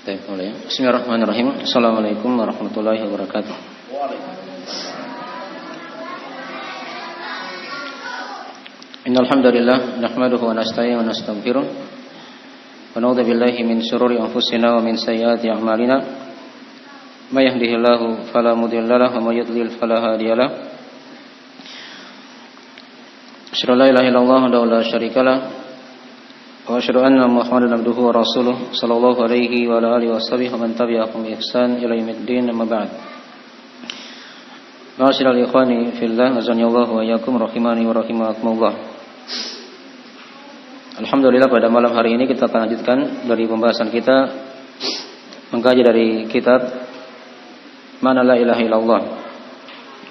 Bismillahirrahmanirrahim. Assalamualaikum warahmatullahi wabarakatuh. Innal hamdalillah nahmaduhu wa nasta'inuhu wa nastaghfiruh wa na'udzu billahi min shururi anfusina wa min sayyiati a'malina. May yahdihillahu fala mudilla lahu wa may yudlil fala hadiyalah. Asyhadu an la ilaha illallah wa la syarika lah wa asyhadu anna Muhammadan abduhu wa rasuluh sallallahu alaihi wa ala alihi washabihi wa man tabi'ahum bi ihsan ila yaumiddin, amma ba'd. Ma'asyiral ikhwani fillah, azanillahu wa iyyakum rahimani wa rahimakumullah. Alhamdulillah, pada malam hari ini kita akan lanjutkan dari pembahasan kita mengkaji dari kitab Mana la ilaha illallah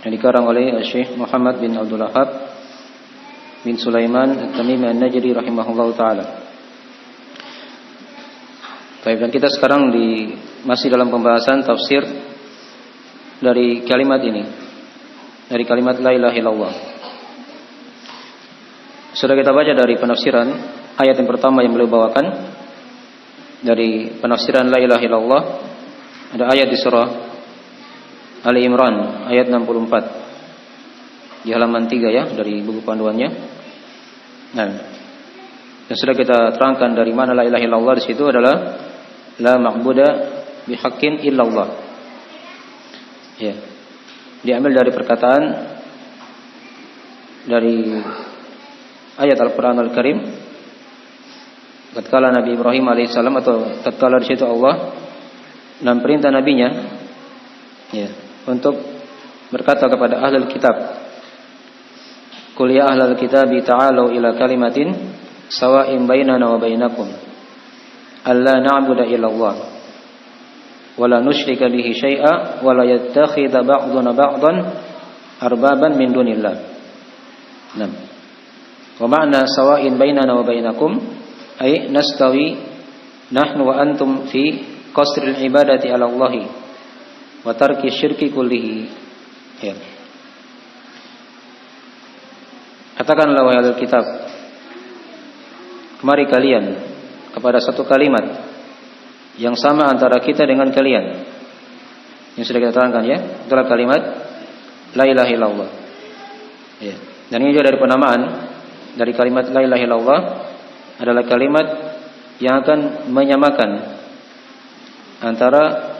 yang dikarang oleh Syekh Muhammad bin Abdul Wahhab bin Sulaiman At-Tamimi An-Najdi rahimahullahu taala. Baik, dan kita sekarang masih dalam pembahasan tafsir dari kalimat ini, dari kalimat la ilaha illallah. Sudah kita baca dari penafsiran ayat yang pertama yang beliau bawakan dari penafsiran la ilaha illallah. Ada ayat di surah Ali Imran ayat 64 di halaman 3 ya, dari buku panduannya. Nah, yang sudah kita terangkan dari mana la ilaha illallah di situ adalah la ma'buda bihaqqin illallah. Ya. Diambil dari perkataan dari ayat Al-Qur'an Al-Karim. Tatkala Nabi Ibrahim alaihissalam, atau tatkala di situ Allah dan perintah nabinya ya untuk berkata kepada ahlul kitab, Qul ya ahlal kitabi ta'alu ila kalimatin sawa'in bainana wa bainakum alla na'budu illallah wa la nusyrika bihi syai'a wa la yattakhidha ba'duna ba'dan arbaban min dunillah. Nah, wa ma'na sawa'in bainana wa bainakum ay nastawi nahnu wa antum fi qasril ibadati 'ala Allah wa tarki syirki kullihi. Ya. Katakanlah wahai ahli kitab, kemari kalian kepada satu kalimat yang sama antara kita dengan kalian. Yang sudah kita terangkan ya, itulah kalimat la ilaha illallah. Ya. Dan ini juga dari penamaan dari kalimat la ilaha illallah adalah kalimat yang akan menyamakan antara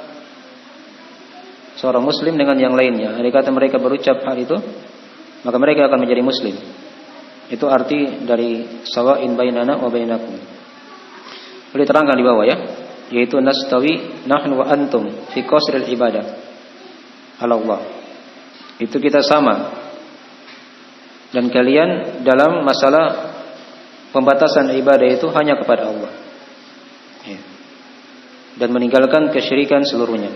seorang muslim dengan yang lainnya. Andai kata mereka berucap hal itu, maka mereka akan menjadi muslim. Itu arti dari sawa'in bainana wa bainakum. Boleh terangkan di bawah ya, yaitu nastawi nahnu wa antum fi qasril ibadah ala Allah. Itu kita sama dan kalian dalam masalah pembatasan ibadah itu hanya kepada Allah ya. Dan meninggalkan kesyirikan seluruhnya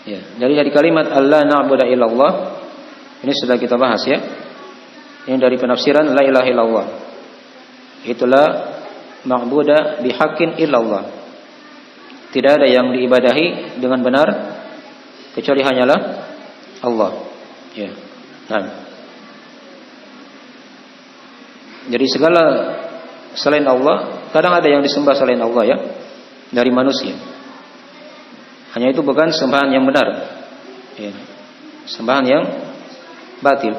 ya. Dari kalimat Allah na'budu illallah ini sudah kita bahas ya. Ini dari penafsiran la ilaha illallah. Itulah ma'buda bihaqqin illallah. Tidak ada yang diibadahi dengan benar kecuali hanyalah Allah. Ya. Nah. Jadi segala selain Allah, kadang ada yang disembah selain Allah ya, dari manusia. Hanya itu bukan sembahan yang benar. Ya. Sembahan yang batil.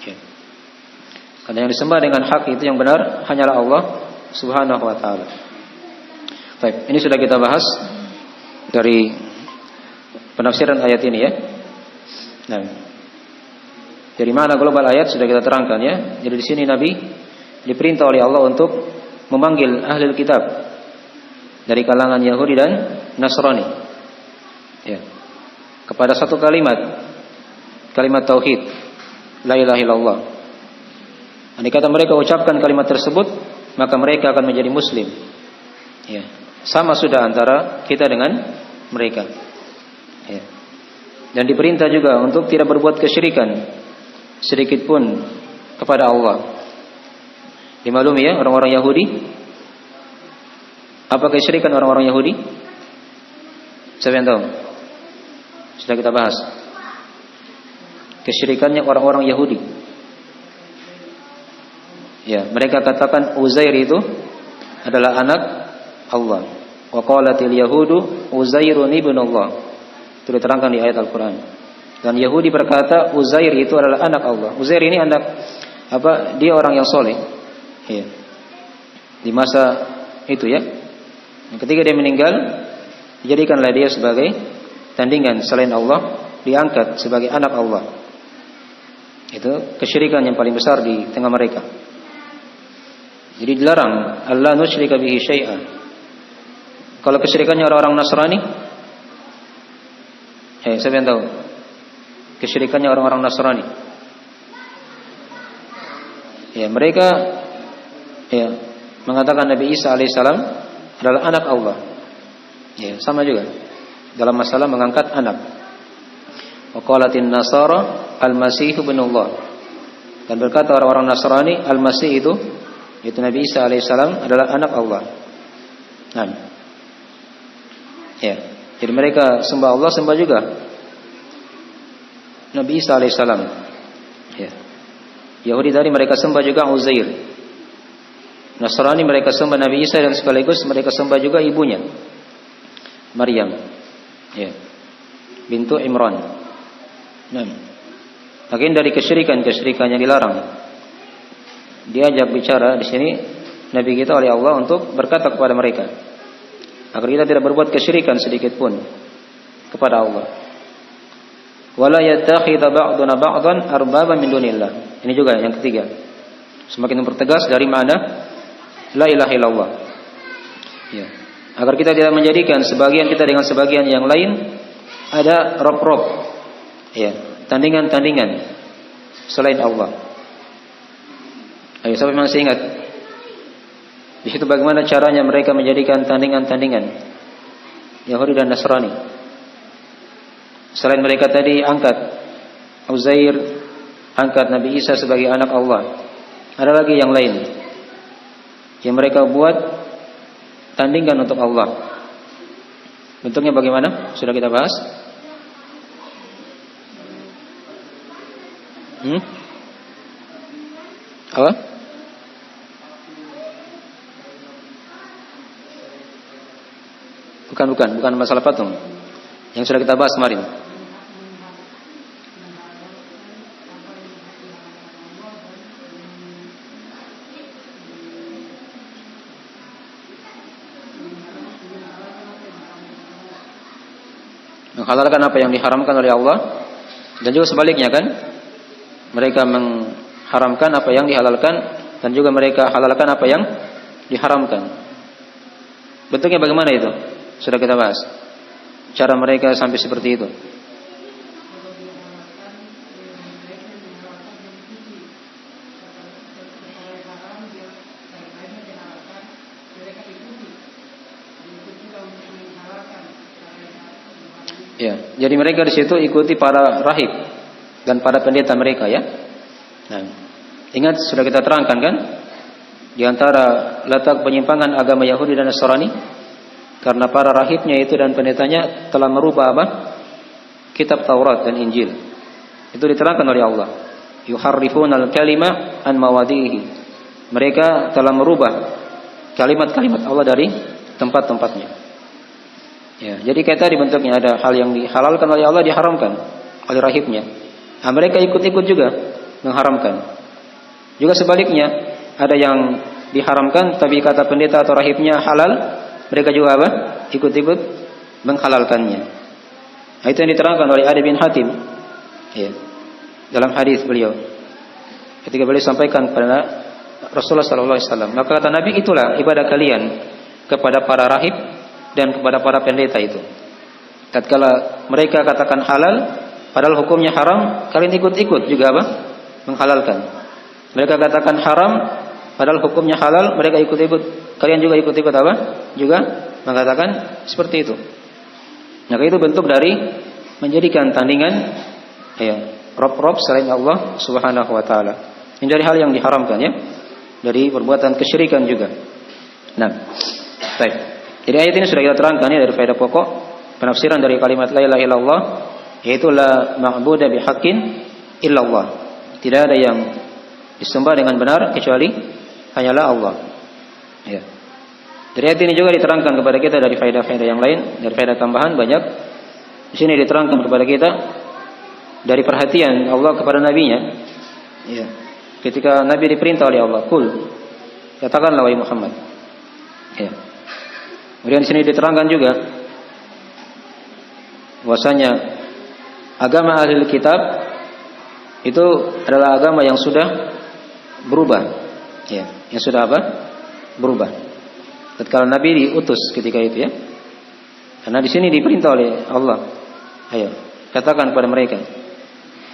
Ya. Karena yang disembah dengan hak itu yang benar hanyalah Allah Subhanahu wa taala. Baik, ini sudah kita bahas dari penafsiran ayat ini ya. Nah, dari mana global ayat sudah kita terangkan ya. Jadi di sini Nabi diperintah oleh Allah untuk memanggil ahli kitab dari kalangan Yahudi dan Nasrani ya, kepada satu kalimat tauhid la ilaha illallah. Andai kata mereka ucapkan kalimat tersebut, maka mereka akan menjadi muslim ya. Sama sudah antara kita dengan mereka ya. Dan diperintah juga untuk tidak berbuat kesyirikan sedikit pun kepada Allah. Dimaklumi ya orang-orang Yahudi. Apa kesyirikan orang-orang Yahudi? Siapa yang tahu? Sudah kita bahas kesyirikannya orang-orang Yahudi. Ya, mereka katakan Uzair itu adalah anak Allah. Wa qalatil yahudu Uzairun ibnullah. Itu diterangkan di ayat Al-Qur'an. Dan Yahudi berkata Uzair itu adalah anak Allah. Uzair ini anak dia orang yang soleh. Ya. Di masa itu ya. Ketika dia meninggal, dijadikanlah dia sebagai tandingan selain Allah, diangkat sebagai anak Allah. Itu kesyirikan yang paling besar di tengah mereka. Jadi dilarang Allah nusyrika bihi syai'an. Kalau kesyirikannya orang-orang Nasrani, siapa yang tahu? Kesyirikannya orang-orang Nasrani. Ya, mereka mengatakan Nabi Isa alaihissalam adalah anak Allah. Ya, sama juga dalam masalah mengangkat anak. Wa qalatin nasara al-masih ibnullah. Dan berkata orang-orang Nasrani al-Masih itu Nabi Isa alaihissalam adalah anak Allah. Nah. Ya, jadi mereka sembah Allah, sembah juga Nabi Isa alaihissalam. Ya. Yahudi tadi mereka sembah juga Uzair. Nasrani mereka sembah Nabi Isa dan sekaligus mereka sembah juga ibunya Maryam. Ya. Bintu Imran. Nah. Bagian dari kesyirikan yang dilarang. Diajak bicara di sini Nabi kita oleh Allah untuk berkata kepada mereka agar kita tidak berbuat kesyirikan sedikit pun kepada Allah. Wala yattakhidha ba'duna ba'dan arbaba min dunillah. Ini juga yang ketiga. Semakin mempertegas dari makna la ilaha illallah. Ya. Agar kita tidak menjadikan sebagian kita dengan sebagian yang lain ada rob-rob. Ya, tandingan-tandingan selain Allah. Ayo, siapa yang masih ingat? Di situ bagaimana caranya mereka menjadikan tandingan-tandingan Yahudi dan Nasrani. Selain mereka tadi angkat Uzair, angkat Nabi Isa sebagai anak Allah, ada lagi yang lain yang mereka buat tandingan untuk Allah. Bentuknya bagaimana? Sudah kita bahas. Apa? Bukan masalah patung. Yang sudah kita bahas kemarin. Menghalalkan apa yang diharamkan oleh Allah dan juga sebaliknya kan? Mereka mengharamkan apa yang dihalalkan dan juga mereka halalkan apa yang diharamkan. Bentuknya bagaimana itu? Sudah kita bahas. Cara mereka sampai seperti itu. Ya, jadi mereka di situ ikuti para rahib dan para pendeta mereka ya. Nah, ingat sudah kita terangkan kan? Di antara letak penyimpangan agama Yahudi dan Nasrani karena para rahibnya itu dan pendetanya telah merubah apa? Kitab Taurat dan Injil. Itu diterangkan oleh Allah. Yuharrifunal kalima an mawadhihi. Mereka telah merubah kalimat-kalimat Allah dari tempat-tempatnya. Ya, jadi kayak tadi bentuknya ada hal yang dihalalkan oleh Allah diharamkan oleh rahibnya. Nah, mereka ikut-ikut juga mengharamkan. Juga sebaliknya, ada yang diharamkan tapi kata pendeta atau rahibnya halal, mereka juga apa? Ikut-ikut menghalalkannya. Nah, itu yang diterangkan oleh Adi bin Hatim. Ya. Dalam hadis beliau. Ketika beliau sampaikan kepada Rasulullah sallallahu alaihi wasallam, maka kata Nabi, itulah ibadah kalian kepada para rahib dan kepada para pendeta itu. Tatkala mereka katakan halal padahal hukumnya haram, kalian ikut-ikut juga apa? Menghalalkan. Mereka katakan haram padahal hukumnya halal, mereka ikut-ikut. Kalian juga ikut-ikut apa? Juga mengatakan seperti itu. Maka itu bentuk dari menjadikan tandingan rob-rob selain Allah Subhanahu wa taala. Ini dari hal yang diharamkan ya. Dari perbuatan kesyirikan juga. Nah, baik. Jadi ayat ini sudah kita terangkan ya dari faedah pokok penafsiran dari kalimat la ilaha illallah, yaitu la ma'budu bihaqqin illallah. Tidak ada yang disembah dengan benar kecuali hanyalah Allah. Ya. Dari ayat ini juga diterangkan kepada kita dari faedah-faedah yang lain, dari faedah tambahan banyak. Di sini diterangkan kepada kita dari perhatian Allah kepada nabinya. Ya. Ketika Nabi diperintah oleh Allah, "Qul," katakanlah wahai Muhammad. Ya. Kemudian di sini diterangkan juga bahwasanya agama ahli kitab itu adalah agama yang sudah berubah. Ya, yang sudah apa? Berubah. Tatkala Nabi diutus ketika itu ya. Karena di sini diperintah oleh Allah. Ayo, katakan kepada mereka.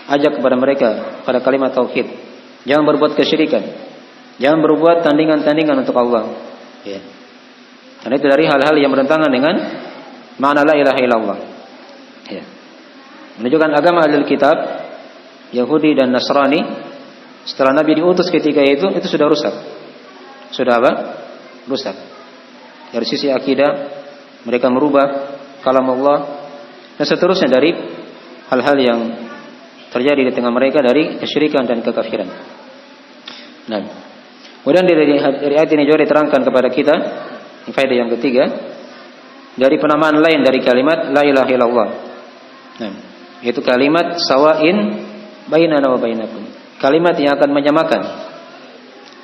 Ajak kepada mereka pada kalimat tauhid. Jangan berbuat kesyirikan. Jangan berbuat tandingan-tandingan untuk Allah. Ya. Karena itu dari hal-hal yang bertentangan dengan makna la ilaha illallah. Ya. Menunjukkan agama ahli kitab Yahudi dan Nasrani setelah Nabi diutus ketika itu sudah rusak. Sudah apa? Rusak. Dari sisi akidah mereka merubah kalam Allah dan seterusnya dari hal-hal yang terjadi di tengah mereka dari kesyirikan dan kekafiran. Nah, kemudian dari ayat ini juga diterangkan kepada kita faedah yang ketiga dari penamaan lain dari kalimat la ilaha illallah. Nah, yaitu kalimat sawain bainana wa bainakum. Kalimat yang akan menyamakan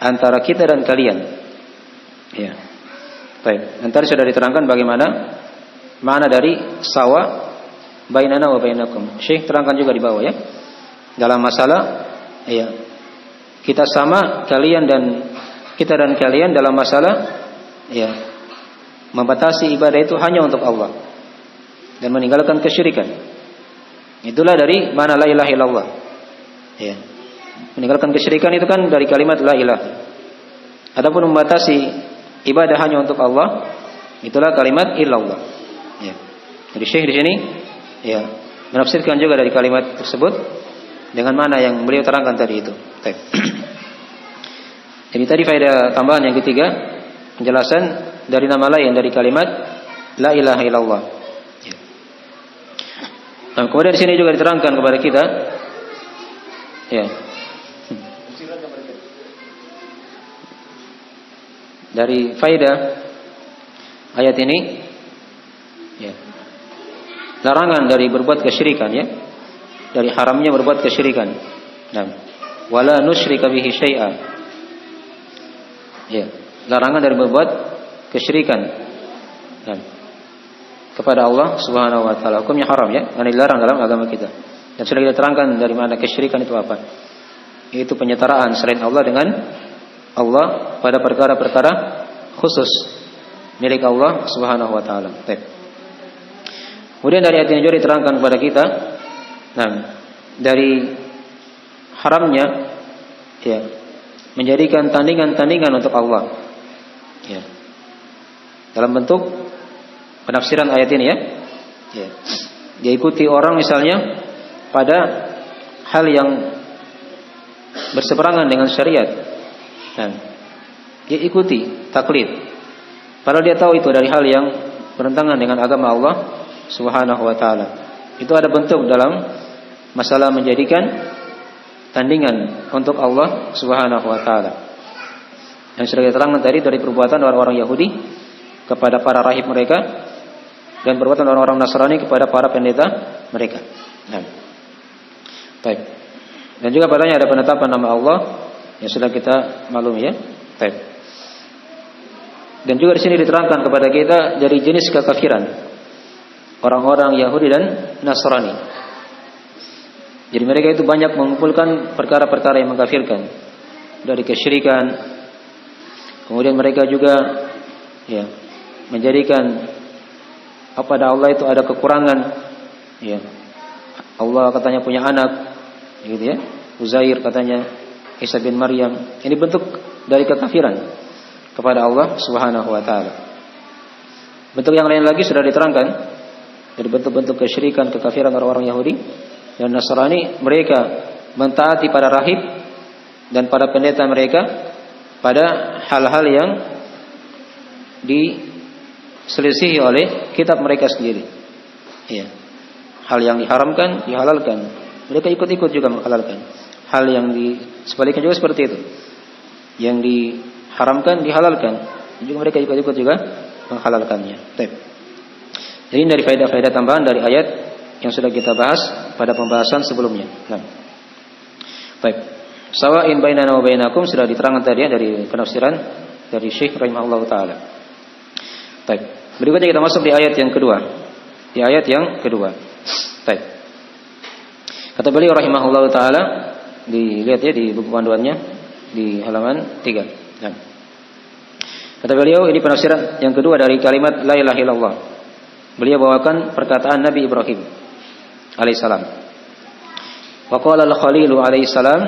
antara kita dan kalian. Ya. Baik, nanti sudah diterangkan bagaimana makna dari sawa bainana wa bainakum. Syekh terangkan juga di bawah ya. Dalam masalah ya kita sama kalian dan kita dan kalian dalam masalah ya membatasi ibadah itu hanya untuk Allah dan meninggalkan kesyirikan. Itulah dari makna la ilaha illallah. Ya. Meninggalkan kesyirikan itu kan dari kalimat la ilaha. Adapun membatasi ibadah hanya untuk Allah, itulah kalimat illallah. Ya. Jadi Syekh di sini ya menafsirkan juga dari kalimat tersebut dengan mana yang beliau terangkan tadi itu. Jadi tadi faedah tambahan yang ketiga, penjelasan dari nama lain dari kalimat la ilaha illallah. Ya. Nah, kemudian di sini juga diterangkan kepada kita ya. Dari faedah ayat ini ya, larangan dari berbuat kesyirikan ya, dari haramnya berbuat kesyirikan. Nah, wala nusyrika bihi syai'a. Ya, larangan dari berbuat kesyirikan. Nah, kepada Allah Subhanahu wa taala. Hukumnya haram ya, karena dilarang dalam agama kita. Dan sudah kita terangkan dari mana kesyirikan itu apa. Yaitu penyetaraan selain Allah dengan Allah pada perkara-perkara khusus milik Allah Subhanahu wa taala. Kemudian dari ayat ini juga diterangkan kepada kita dari haramnya ya menjadikan tandingan-tandingan untuk Allah. Ya. Dalam bentuk penafsiran ayat ini ya. Ya. Diikuti orang misalnya pada hal yang berseberangan dengan syariat. Dia ikuti taklid. Padahal dia tahu itu dari hal yang bertentangan dengan agama Allah Subhanahu wa taala. Itu ada bentuk dalam masalah menjadikan tandingan untuk Allah Subhanahu wa taala. Yang sudah kita terangkan tadi dari perbuatan orang-orang Yahudi kepada para rahib mereka dan perbuatan orang-orang Nasrani kepada para pendeta mereka. Baik. Dan juga padanya ada penetapan nama Allah yang sudah kita maklumi ya. Baik. Dan juga di sini diterangkan kepada kita dari jenis kekafiran orang-orang Yahudi dan Nasrani. Jadi mereka itu banyak mengumpulkan perkara-perkara yang mengkafirkan dari kesyirikan. Kemudian mereka juga ya menjadikan pada Allah itu ada kekurangan. Ya. Allah katanya punya anak, gitu ya. Uzair katanya Isa bin Maryam. Ini bentuk dari kekafiran kepada Allah Subhanahu wa taala. Bentuk yang lain lagi sudah diterangkan dari bentuk-bentuk kesyirikan, kekafiran orang-orang Yahudi dan Nasrani. Mereka mentaati para rahib dan para pendeta mereka pada hal-hal yang diselisihi oleh kitab mereka sendiri. Ya. Hal yang diharamkan dihalalkan. Mereka ikut-ikut juga menghalalkan. Hal yang sebaliknya juga seperti itu. Yang diharamkan dihalalkan. juga mereka ikut-ikut juga menghalalkannya. Baik. Jadi dari faedah-faedah tambahan dari ayat yang sudah kita bahas pada pembahasan sebelumnya. Nah. Baik. Sawa'in bainana wa bainakum sudah diterangkan tadi ya dari penafsiran dari Syekh rahimahullahu taala. Baik. Berikutnya kita masuk di ayat yang kedua. Di ayat yang kedua. Baik. Kata beliau rahimahullahu taala, dilihat ya di buku panduannya di halaman 3. Nah. Kata beliau ini penafsiran yang kedua dari kalimat la ilaha illallah. Beliau bawakan perkataan Nabi Ibrahim alaihissalam. Wa qala al-Khalil alaihissalam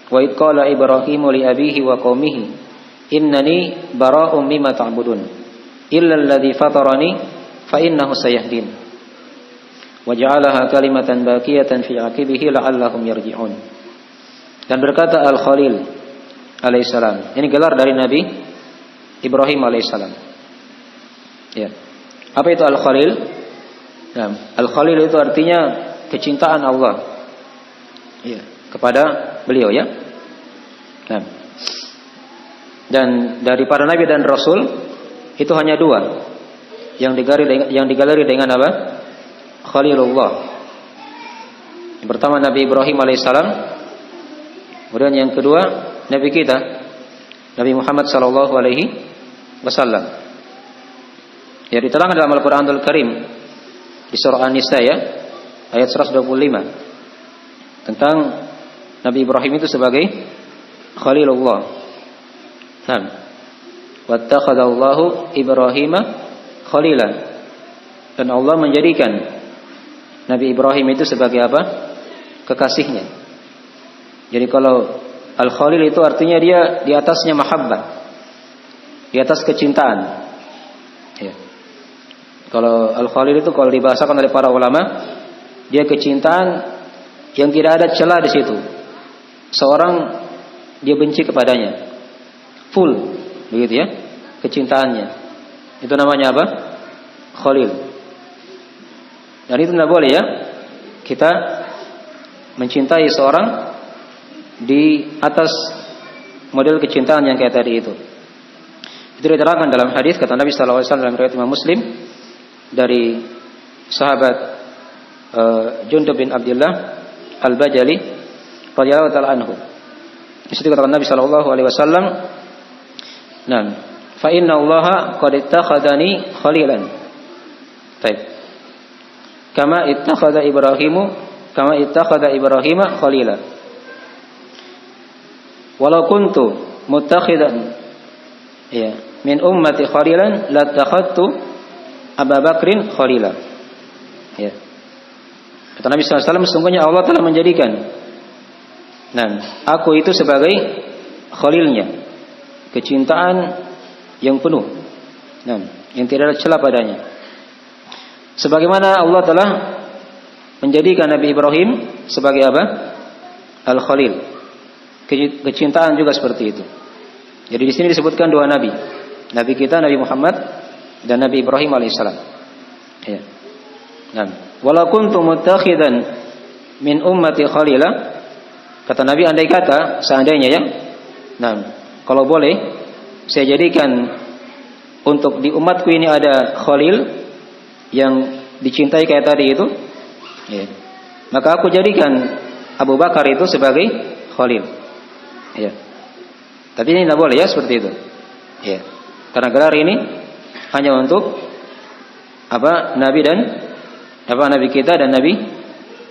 wa id qala Ibrahim li abihi wa qaumihi innani bara'um mimma ta'budun illa alladhi fatarani fa innahu sayahdin wa ja'alaha kalimatan baqiyatan fi 'aqibihi la'allahum yarji'un. Dan berkata Al-Khalil alaihissalam, ini gelar dari Nabi Ibrahim alaihissalam. Ya. Apa itu Al-Khalil? Nah, Al-Khalil itu artinya kecintaan Allah. Ya, kepada beliau ya. Nah. Dan dari para nabi dan rasul itu hanya dua yang digaleri dengan apa? Khalilullah. Yang pertama Nabi Ibrahim alaihissalam. Kemudian yang kedua Nabi kita Nabi Muhammad sallallahu alaihi wasallam. Ya diterangkan dalam Al-Qur'anul Karim di surah An-Nisa ya, ayat 125 tentang Nabi Ibrahim itu sebagai Khalilullah. Nah, wattakhadallahu Ibrahima khalilan. Dan Allah menjadikan Nabi Ibrahim itu sebagai apa? Kekasihnya. Jadi kalau Al-Khalil itu artinya dia di atasnya mahabbah, di atas kecintaan. Ya. Kalau Al-Khalil itu kalau dibahasakan oleh para ulama, dia kecintaan yang tidak ada celah di situ. Seorang dia benci kepadanya, full, begitu ya, kecintaannya. Itu namanya apa? Khalil. Dan itu tidak boleh ya, kita mencintai seorang di atas model kecintaan yang kayak tadi itu. Itu diterangkan dalam hadis kata Nabi sallallahu alaihi wasallam dalam riwayat Imam Muslim dari sahabat Jundub bin Abdullah Al-Bajali radhiyallahu ta'ala anhu. Di situ kata Nabi sallallahu alaihi wasallam, "Nam, fa inna Allaha qad ittakhadani khalilan." Baik. Kama ittakhadha Ibrahima khalila. Walau kuntu muttakhidan ya min ummati khalilan latakhadtu Abu Bakrin khalila. Ya. Kata Nabi sallallahu alaihi wasallam, sesungguhnya Allah telah menjadikan aku itu sebagai khalilnya, kecintaan yang penuh. Yang tidak ada celah padanya. Sebagaimana Allah telah menjadikan Nabi Ibrahim sebagai apa? Al-Khalil. Kecintaan juga seperti itu. Jadi di sini disebutkan dua nabi. Nabi kita Nabi Muhammad dan Nabi Ibrahim alaihissalam. Ya. Walau kuntu muttakhidan min ummati khalila, kata Nabi andai kata seandainya ya. Kalau boleh saya jadikan untuk di umatku ini ada khalil yang dicintai kayak tadi itu. Ya. Maka aku jadikan Abu Bakar itu sebagai khalil. Ya. Tapi ini tidak boleh ya seperti itu. Ya. Karena gelar ini hanya untuk Nabi dan Nabi kita dan Nabi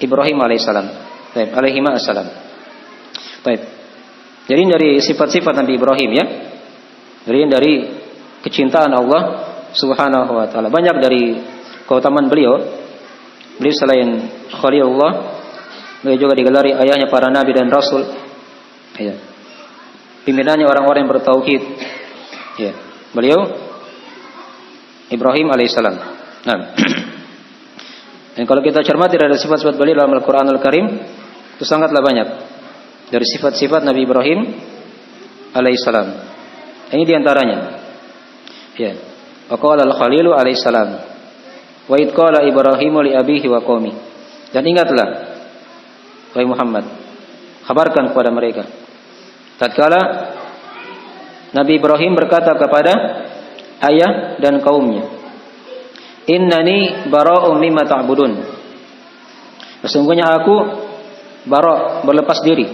Ibrahim alaihissalam. Baik, alaihi assalam. Baik. Jadi dari sifat-sifat Nabi Ibrahim ya. Dari kecintaan Allah Subhanahu wa taala. Banyak dari keutamaan beliau selain Khalilullah, beliau juga digelari ayahnya para nabi dan rasul. Ya. Pimpinannya orang-orang yang bertauhid. Ya. Beliau Ibrahim alaihissalam. Dan kalau kita cermati dari sifat-sifat beliau dalam Al-Qur'anul Karim, itu sangatlah banyak dari sifat-sifat Nabi Ibrahim alaihissalam. Ini diantaranya. Ya. Wa qala al-Khalilu alaihissalam, wa id qala Ibrahimu li abihi wa qaumi. Dan ingatlah wahai Muhammad, kabarkan kepada mereka tatkala Nabi Ibrahim berkata kepada ayah dan kaumnya. Innani bara'um mimma ta'budun. Sesungguhnya aku bara', berlepas diri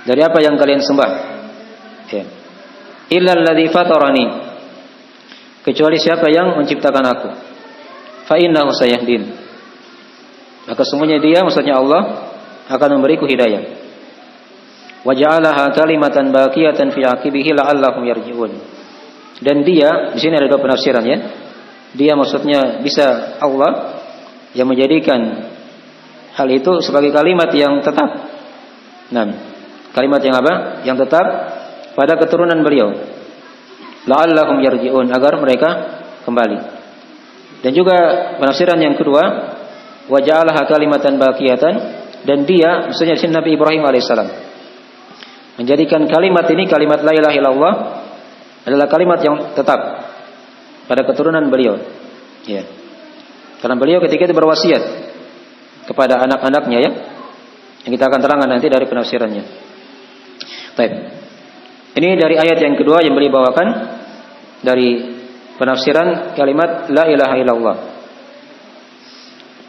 dari apa yang kalian sembah. Ya. Illa alladzi fatarani, kecuali siapa yang menciptakan aku. Fa innahu sayahdin, maka sungguhnya dia, maksudnya Allah, akan memberiku hidayah. Wa ja'alaha kalimatan baqiyatan fi aqibihi la'allahum yarji'un. Dan dia, di sini ada dua penafsiran ya. Dia maksudnya bisa Allah yang menjadikan hal itu sebagai kalimat yang tetap. Nah, kalimat yang apa? Yang tetap pada keturunan beliau. La'allahum yarji'un, agar mereka kembali. Dan juga penafsiran yang kedua, wa ja'alaha kalimatan baqiyatan, dan dia, maksudnya Nabi Ibrahim alaihissalam, menjadikan kalimat ini, kalimat la ilaha illallah, adalah kalimat yang tetap pada keturunan beliau. Ya. Karena beliau ketika itu berwasiat kepada anak-anaknya ya, yang kita akan terangkan nanti dari penafsirannya. Baik. Ini dari ayat yang kedua yang beliau bawakan dari penafsiran kalimat la ilaha illallah.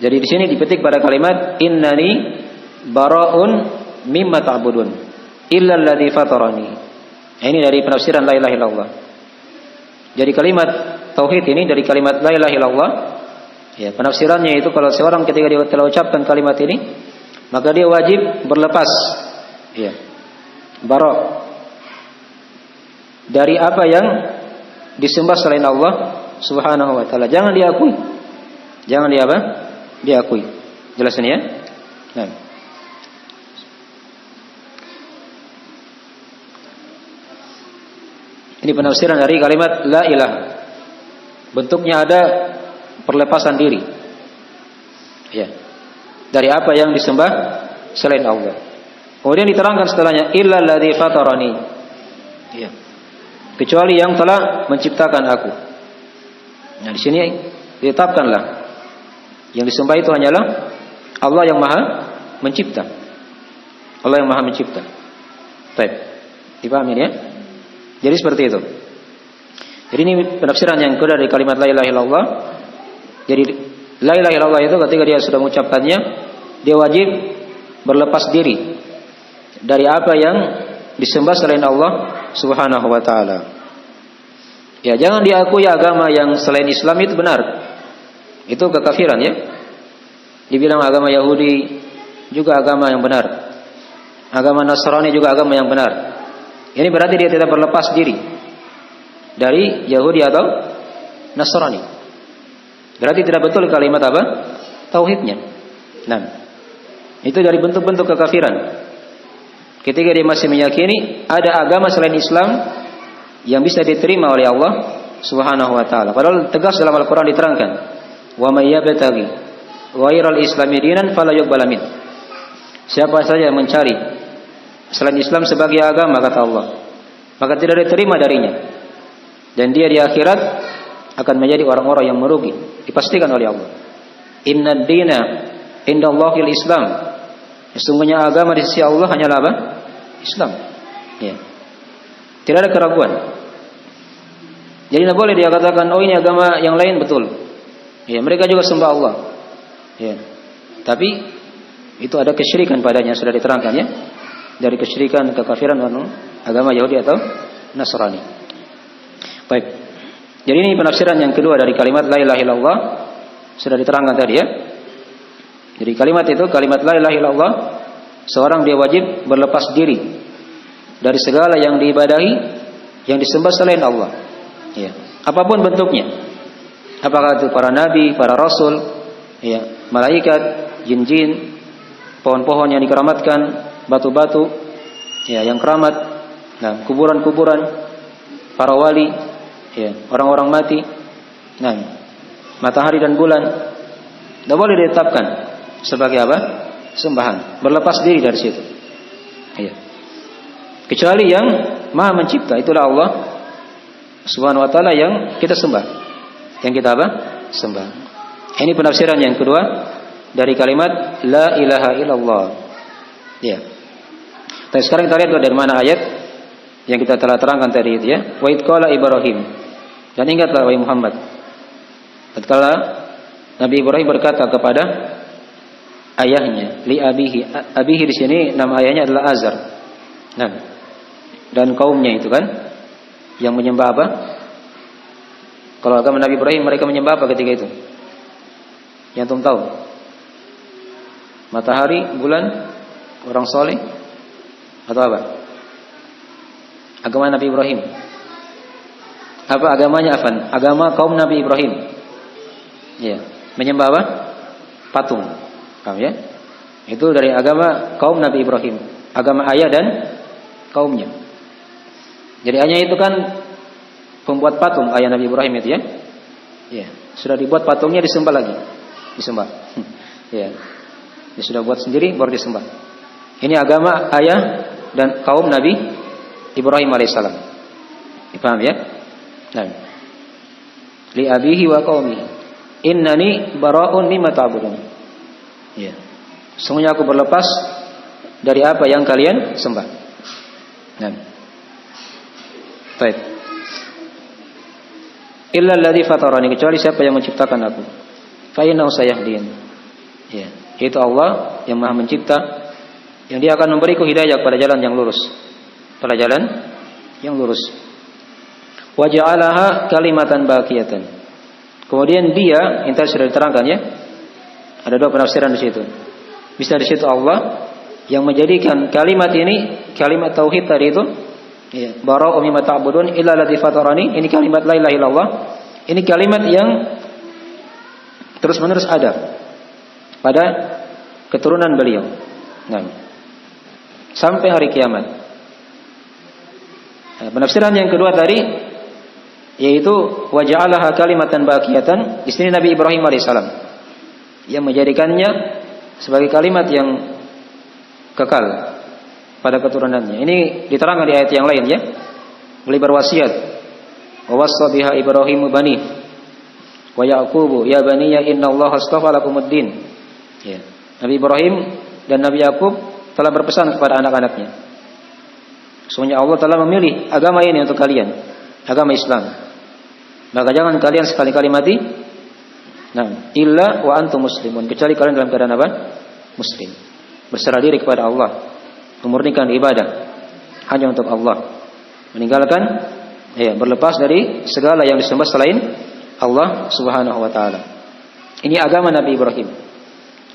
Jadi di sini dipetik pada kalimat innani bara'un mimma ta'budun illa alladzi fatarani. Ini dari penafsiran la ilaha illallah. Jadi kalimat tauhid ini dari kalimat la ilaha illallah. Ya, penafsirannya itu kalau seorang ketika dia telah ucapkan kalimat ini, maka dia wajib berlepas ya, bara' dari apa yang disembah selain Allah Subhanahu wa taala. Jangan diakui. Jangan dia apa? Diakui. Jelas ini ya? Nah. Ini penafsiran dari kalimat la ilaha. Bentuknya ada perlepasan diri. Ya. Dari apa yang disembah selain Allah. Kemudian diterangkan setelahnya illa alladzi fatarani. Ya. Kecuali yang telah menciptakan aku. Nah, di sini ditetapkanlah yang disembah itu hanyalah Allah yang Maha Mencipta. Allah yang Maha Mencipta. Baik. Dipahami ya? Jadi seperti itu. Jadi ini penafsiran yang kedua dari kalimat la ilaha illallah. Jadi la ilaha illallah itu ketika dia sudah mengucapkannya, dia wajib berlepas diri dari apa yang disembah selain Allah Subhanahu wa taala. Ya, jangan diakui agama yang selain Islam itu benar. Itu kekafiran ya. Dibilang agama Yahudi juga agama yang benar. Agama Nasrani juga agama yang benar. Ini berarti dia tidak berlepas diri dari Yahudi atau Nasrani. Berarti tidak betul kalimat apa? Tauhidnya. Nah, itu dari bentuk-bentuk kekafiran. Ketika dia masih meyakini ada agama selain Islam yang bisa diterima oleh Allah Subhanahu wa taala. Padahal tegas dalam Al-Qur'an diterangkan, "Wa may yabtaghi ghairal islami dinan fala yuqbal min." Siapa saja yang mencari selain Islam sebagai agama, kata Allah, maka tidak diterima darinya. Dan dia di akhirat akan menjadi orang-orang yang merugi, dipastikan oleh Allah. Innad dina indallahil Islam. Sesungguhnya agama di sisi Allah hanyalah apa? Islam. Ya. Tidak ada keraguan. Jadi tidak boleh dia katakan, oh ini agama yang lain betul. Ya, mereka juga sembah Allah. Ya. Tapi itu ada kesyirikan padanya, sudah diterangkan ya. Dari kesyirikan, kekafiran agama Yahudi atau Nasrani. Baik. Jadi ini penafsiran yang kedua dari kalimat la ilaha illallah, sudah diterangkan tadi ya. Jadi kalimat itu, kalimat la ilaha illallah, seorang dia wajib berlepas diri dari segala yang diibadahi, yang disembah selain Allah. Ya. Apapun bentuknya. Apakah itu para nabi, para rasul, ya, malaikat, jin-jin, pohon-pohon yang dikeramatkan, batu-batu, ya, yang keramat, nah, kuburan-kuburan, para wali, ya, orang-orang mati, nah, matahari dan bulan, tidak boleh ditetapkan sebagai apa? Sembahan. Berlepas diri dari situ. Ya. Kecuali yang Maha Mencipta, itulah Allah Subhanahu wa taala yang kita sembah. Yang kita apa? Sembah. Ini penafsiran yang kedua dari kalimat la ilaha illallah. Ya. Tapi sekarang kita lihat dari mana ayat yang kita telah terangkan tadi itu ya. Wa id qala Ibrahim Dan ingatlah wahai Muhammad, tatkala Nabi Ibrahim berkata kepada ayahnya, li abihi. Abihi di sini nama ayahnya adalah Azar. Nah, dan kaumnya itu kan yang menyembah apa? Kalau agama Nabi Ibrahim mereka menyembah apa ketika itu? Yang antum tahu? Matahari, bulan, orang soleh, atau apa? Agama Nabi Ibrahim. Apa agamanya Afan? Agama kaum Nabi Ibrahim. Ya, menyembah apa? Patung. Paham ya? Itu dari agama kaum Nabi Ibrahim. Agama ayah dan kaumnya. Jadi ayahnya itu kan pembuat patung, ayah Nabi Ibrahim itu ya. Ya, sudah dibuat patungnya disembah lagi. Disembah. Ya. Dia sudah buat sendiri baru disembah. Ini agama ayah dan kaum Nabi Ibrahim alaihissalam. Dipaham ya? Nah. Li abihi wa qaumihi. Innani bara'un mimma ta'budun. Ya. Sungguhnya aku berlepas dari apa yang kalian sembah. Nah. Baik. Illa alladzi fatarani, kecuali siapa yang menciptakan aku. Fa innahu sayahdin. Ya, itu Allah yang Maha Mencipta, yang Dia akan memberiku hidayah pada jalan yang lurus. Pada jalan yang lurus. Wa ja'alaha kalimatan baqiyatan. Kemudian Dia, ini sudah diterangkan ya. Ada dua penafsiran di situ. Bisa di situ Allah yang menjadikan kalimat ini, kalimat tauhid tadi itu, ya, bara'u mimma ta'budun illa alladzi fatarani, ini kalimat la ilaha illallah. Ini kalimat yang terus-menerus ada pada keturunan beliau. Nah, sampai hari kiamat. Nah, penafsiran yang kedua tadi yaitu wa ja'alaha kalimatan baqiyatan. Di sini Nabi Ibrahim alaihissalam yang menjadikannya sebagai kalimat yang kekal pada keturunannya. Ini diterangkan di ayat yang lain ya. Beliau berwasiat, wa wassa biha Ibrahim bani wa Yaqubu ya baniya innallaha astafa lakumuddin. Ya. Nabi Ibrahim dan Nabi Yakub telah berpesan kepada anak-anaknya. Sesungguhnya Allah telah memilih agama ini untuk kalian, agama Islam. Maka jangan kalian sekali-kali mati. Nah, illa wa antum muslimun, kecuali kalian dalam keadaan apa? Muslim. Berserah diri kepada Allah, memurnikan ibadah hanya untuk Allah, meninggalkan berlepas dari segala yang disembah selain Allah Subhanahu wa taala. Ini agama Nabi Ibrahim.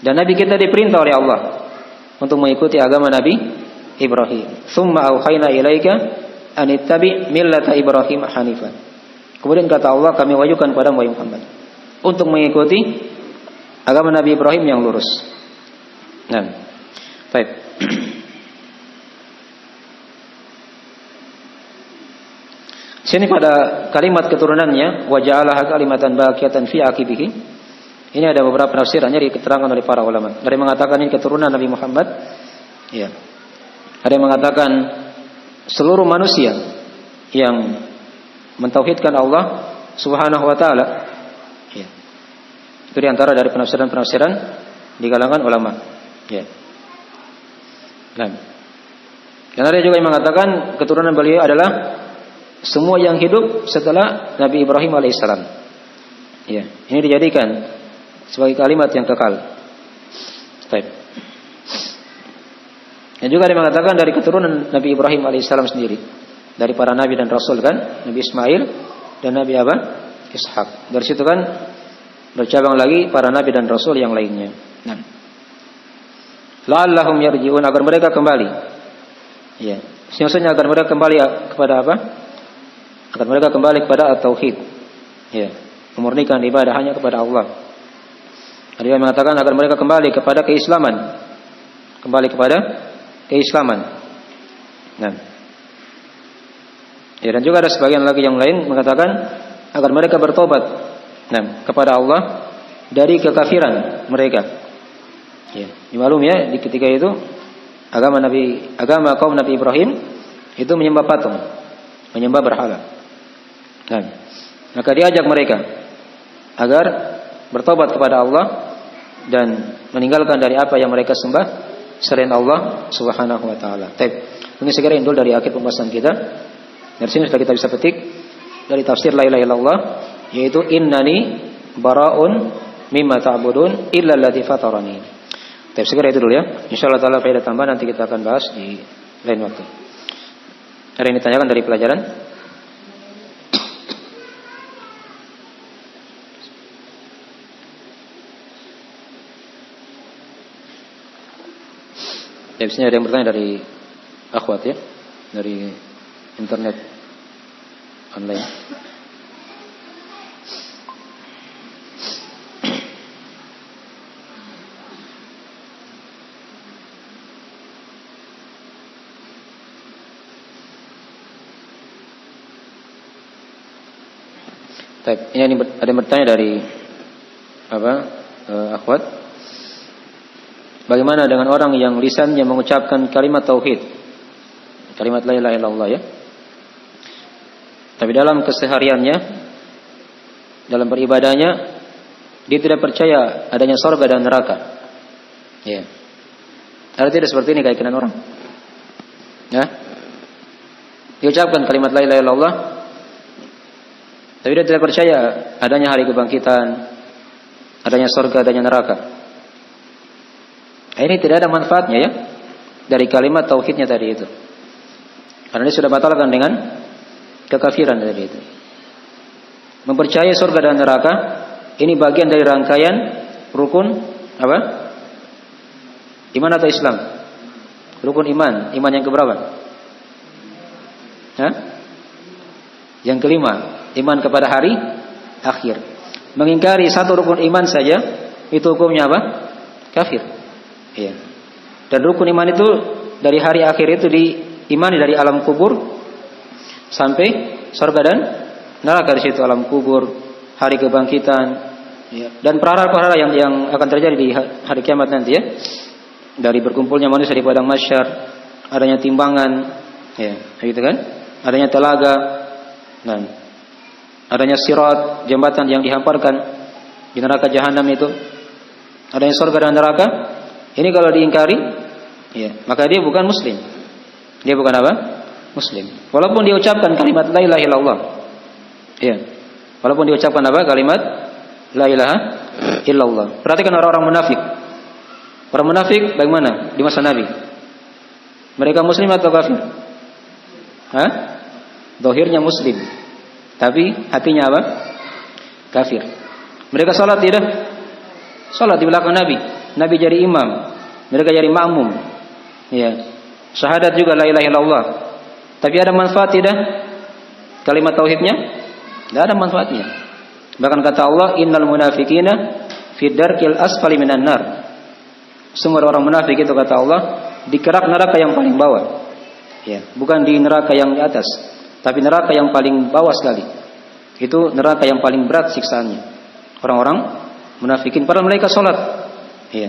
Dan Nabi kita diperintah oleh Allah untuk mengikuti agama Nabi Ibrahim. Tsumma auhayna ilaika an ittabi millata Ibrahim hanifan. Kemudian kata Allah, kami wahyukan kepada Muhammad untuk mengikuti agama Nabi Ibrahim yang lurus. Nah, baik. Sini pada kalimat keturunannya wa ja'alaha kalimatan baqiyatan fi aqibihi. Ini ada beberapa penafsirannya diterangkan oleh para ulama. Ada yang mengatakan ini keturunan Nabi Muhammad. Ya. Ada yang mengatakan seluruh manusia yang mentauhidkan Allah Subhanahu wa taala. Ya. Itu di antara dari penafsiran-penafsiran di kalangan ulama. Ya. Dan ada juga yang mengatakan keturunan beliau adalah semua yang hidup setelah Nabi Ibrahim alaihissalam. Ya, ini dijadikan sebagai kalimat yang kekal. Baik. Dan juga ada yang mengatakan dari keturunan Nabi Ibrahim alaihissalam sendiri, dari para nabi dan rasul kan, Nabi Ismail dan Nabi apa? Ishak. Dari situ kan bercabang lagi para nabi dan rasul yang lainnya. Nah, la'allahum yarji'un, agar mereka kembali. Ya, maksudnya agar mereka kembali kepada apa? Agar mereka kembali kepada at-tauhid. Ya, memurnikan ibadah hanya kepada Allah. Ada yang mengatakan agar mereka kembali kepada keislaman. Kembali kepada keislaman. Nah. Ya, dan juga ada sebagian lagi yang lain mengatakan agar mereka bertobat kepada Allah dari kekafiran mereka. Ya, dimaklum ya, di ketika itu agama kaum Nabi Ibrahim itu menyembah patung, menyembah berhala. Nah, maka diajak mereka agar bertobat kepada Allah dan meninggalkan dari apa yang mereka sembah selain Allah Subhanahu wa taala. Baik, ini segera indul dari akhir pembahasan kita. Dari sini sudah kita bisa petik dari tafsir la ilaha illallah, yaitu innani bara'un mimma ta'budun illa alladzi fatarani. Tapi segera itu dulu ya. Insyaallah taala faedah tambahan nanti kita akan bahas di lain waktu. Ada yang ditanyakan dari pelajaran? Ya, biasanya ada yang bertanya dari akhwat ya, dari internet online. Ini ada yang bertanya dari akhwat. Bagaimana dengan orang yang lisannya mengucapkan kalimat tauhid, kalimat la ilaha illallah ya, tapi dalam kesehariannya, dalam beribadahnya, dia tidak percaya adanya surga dan neraka. Ya, ada tidak seperti ini keyakinan orang? Ya, diucapkan kalimat la ilaha illallah, tapi dia tidak percaya adanya hari kebangkitan, adanya surga, adanya neraka. Ini tidak ada manfaatnya ya dari kalimat tauhidnya tadi itu, karena dia sudah batalkan dengan kekafiran tadi itu. Mempercayai surga dan neraka ini bagian dari rangkaian rukun apa? Iman atau Islam? Rukun iman. Iman yang keberapa? Hah? Yang kelima, iman kepada hari akhir. Mengingkari satu rukun iman saja itu hukumnya apa? Kafir. Iya. Dan rukun iman itu dari hari akhir itu diimani dari alam kubur sampai surga dan neraka di situ, alam kubur, hari kebangkitan, ya. Dan perkara-perkara yang akan terjadi di hari kiamat nanti ya. Dari berkumpulnya manusia di padang mahsyar, adanya timbangan, ya, gitu kan? Adanya telaga, dan adanya sirat, jembatan yang dihamparkan di neraka jahanam itu, adanya surga dan neraka. Ini kalau diingkari, ya, maka dia bukan muslim. Dia bukan apa? Muslim. Walaupun dia ucapkan kalimat la ilaha illallah. Ya. Walaupun dia ucapkan apa? Kalimat la ilaha illallah. Perhatikan orang-orang munafik. Orang munafik bagaimana di masa Nabi? Mereka muslim atau kafir? Hah? Zahirnya muslim, tapi hatinya apa? Kafir. Mereka salat tidak? Salat di belakang Nabi. Nabi jadi imam, mereka jadi makmum. Ya. Syahadat juga la ilaha illallah. Tapi ada manfaat tidak kalimat tauhidnya? Tidak ada manfaatnya. Bahkan kata Allah, innal munafiqina fi darkil asfali minan nar. Semua orang munafik itu kata Allah di kerak neraka yang paling bawah. Ya, bukan di neraka yang di atas, tapi neraka yang paling bawah sekali. Itu neraka yang paling berat siksaannya. Orang-orang munafikin, padahal mereka salat. Ya.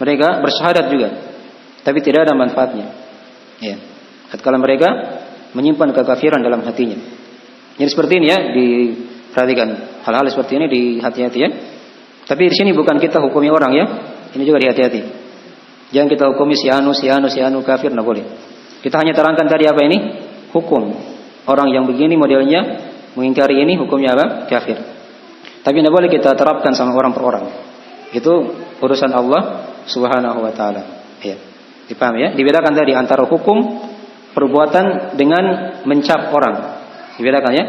Mereka bersyahadat juga, tapi tidak ada manfaatnya. Ya. Tatkala mereka menyimpan kekafiran dalam hatinya. Jadi seperti ini ya, diperhatikan hal-hal seperti ini, di hati-hati ya. Tapi di sini bukan kita hukumi orang ya. Ini juga dihati-hati. Jangan kita hukumi si anu kafir, enggak boleh. Kita hanya terangkan tadi apa ini? Hukum. Orang yang begini modelnya mengingkari ini hukumnya apa? Kafir. Tapi enggak boleh kita terapkan sama orang per orang. Itu urusan Allah Subhanahu wa taala. Ya. Dipahami ya? Dibedakan tadi antara hukum perbuatan dengan mencap orang. Dibedakan ya?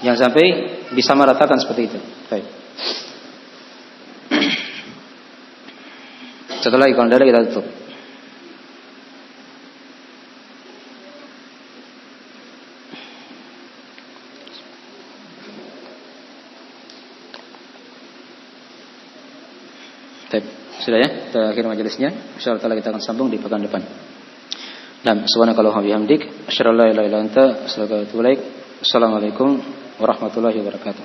Jangan sampai disamaratakan seperti itu. Baik. Setelah kalau ada kita tutup. Sudah ya, kita akhiri majelisnya. Insyaallah taala kita akan sambung di pekan depan. Nah, subhanakallahumma bihamdik, asyhadu an la ilaha illa anta, astaghfiruka wa atubu ilaik. Assalamualaikum warahmatullahi wabarakatuh.